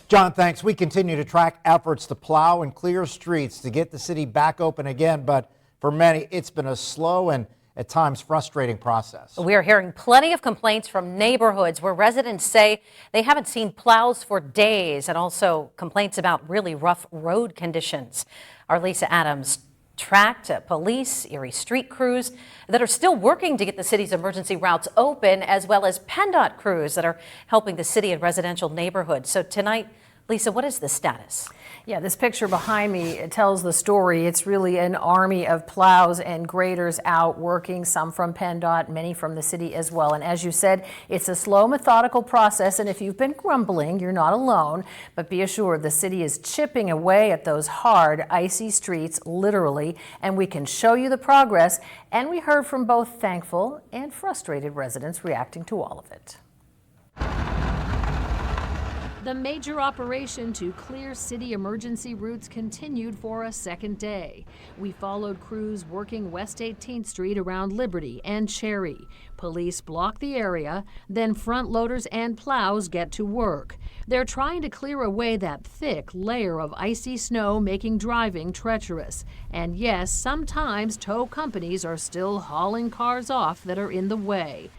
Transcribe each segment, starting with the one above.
John, thanks. We continue to track efforts to plow and clear streets to get the city back open again, but for many, it's been a slow and at times frustrating process. We are hearing plenty of complaints from neighborhoods where residents say they haven't seen plows for days, and also complaints about really rough road conditions. Our Lisa Adams tracked police, Erie street crews that are still working to get the city's emergency routes open, as well as PennDOT crews that are helping the city in residential neighborhoods. So tonight, Lisa, what is the status? Yeah, this picture behind me, it tells the story. It's really an army of plows and graders out working, some from PennDOT, many from the city as well. And as you said, it's a slow, methodical process. And if you've been grumbling, you're not alone. But be assured, the city is chipping away at those hard, icy streets, literally. And we can show you the progress. And we heard from both thankful and frustrated residents reacting to all of it. The major operation to clear city emergency routes continued for a second day. We followed crews working West 18th Street around Liberty and Cherry. Police block the area, then front loaders and plows get to work. They're trying to clear away that thick layer of icy snow, making driving treacherous. And yes, sometimes tow companies are still hauling cars off that are in the way.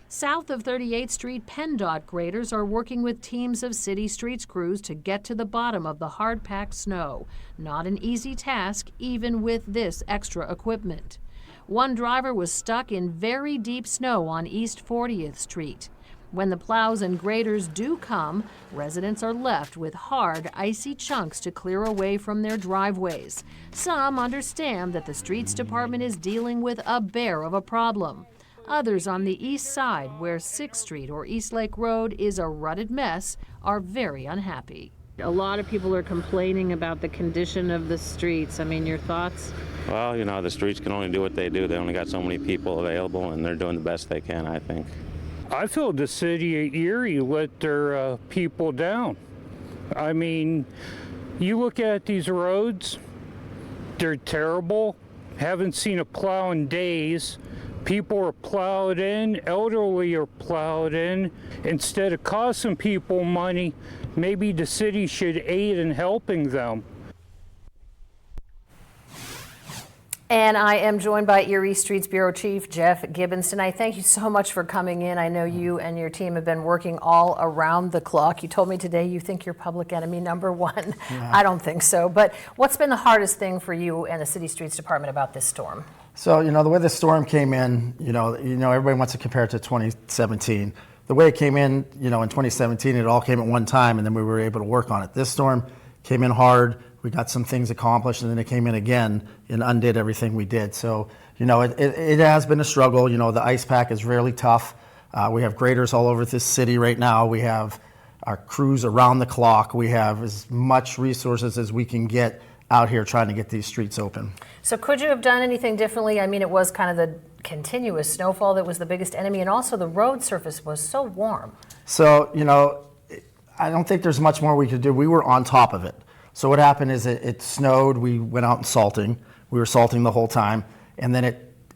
South of 38th Street, PennDOT graders are working with teams of city streets crews to get to the bottom of the hard-packed snow. Not an easy task, even with this extra equipment. One driver was stuck in very deep snow on East 40th Street. When the plows and graders do come, residents are left with hard, icy chunks to clear away from their driveways. Some understand that the streets department is dealing with a bear of a problem. Others on the east side, where 6th Street or East Lake Road is a rutted mess, are very unhappy. A lot of people are complaining about the condition of the streets. I mean, your thoughts? Well, you know, the streets can only do what they do. They only got so many people available, and they're doing the best they can, I think. I feel the city of Erie let their people down. I mean, you look at these roads, they're terrible. Haven't seen a plow in days. People are plowed in, elderly are plowed in. Instead of costing people money, maybe the city should aid in helping them. And I am joined by Erie Streets Bureau Chief Jeff Gibbons tonight. Thank you so much for coming in. I know you and your team have been working all around the clock. You told me today you think you're public enemy number one. Yeah. I don't think so. But what's been the hardest thing for you and the City Streets Department about this storm? So, you know, the way the storm came in, you know, everybody wants to compare it to 2017. The way it came in, you know, in 2017, it all came at one time, and then we were able to work on it. This storm came in hard. We got some things accomplished, and then it came in again and undid everything we did. So, you know, it has been a struggle. You know, the ice pack is really tough. We have graders all over this city right now. We have our crews around the clock. We have as much resources as we can get out here trying to get these streets open. So could you have done anything differently? I mean, it was kind of the continuous snowfall that was the biggest enemy, and also the road surface was so warm. So, you know, I don't think there's much more we could do. We were on top of it. So what happened is it snowed, we went out and salting. We were salting the whole time, and then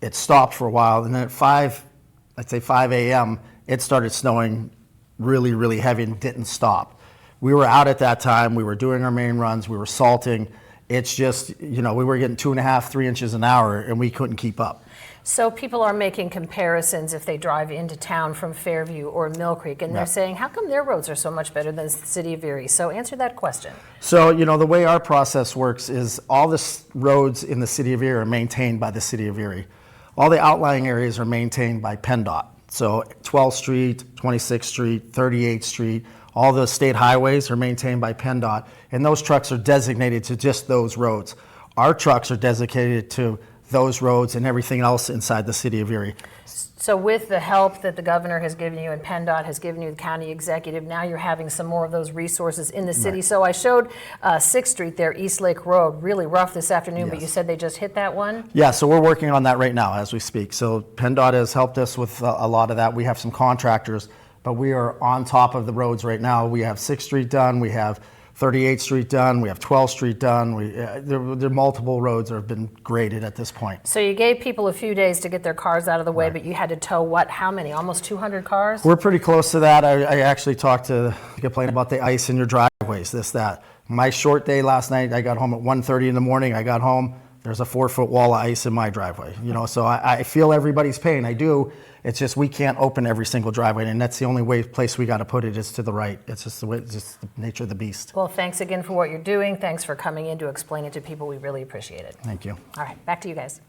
it stopped for a while, and then at 5 a.m., it started snowing really, really heavy and didn't stop. We were out at that time, we were doing our main runs, we were salting. It's just, you know, we were getting 2.5, 3 inches an hour, and we couldn't keep up. So people are making comparisons if they drive into town from Fairview or Mill Creek, and they're saying, how come their roads are so much better than the city of Erie? So answer that question. So, you know, the way our process works is all the roads in the city of Erie are maintained by the city of Erie. All the outlying areas are maintained by PennDOT. So 12th Street, 26th Street, 38th Street, all the state highways are maintained by PennDOT, and those trucks are designated to just those roads. Our trucks are designated to those roads and everything else inside the city of Erie. So with the help that the governor has given you and PennDOT has given you, the county executive, now you're having some more of those resources in the city. Right. So I showed 6th Street there, East Lake Road, really rough this afternoon, yes. But you said they just hit that one? Yeah, so we're working on that right now as we speak. So PennDOT has helped us with a lot of that. We have some contractors, but we are on top of the roads right now. We have 6th Street done, we have 38th Street done, we have 12th Street done. There are multiple roads that have been graded at this point. So you gave people a few days to get their cars out of the way, but you had to tow what, how many? Almost 200 cars? We're pretty close to that. I actually talked to, complain about the ice in your driveways, this, that. My short day last night, I got home at 1:30 in the morning. I got home, there's a 4-foot wall of ice in my driveway. You know, so I feel everybody's pain. I do. It's just we can't open every single driveway, and that's the only place we got to put it is to the right. It's just it's just the nature of the beast. Well, thanks again for what you're doing. Thanks for coming in to explain it to people. We really appreciate it. Thank you. All right, back to you guys.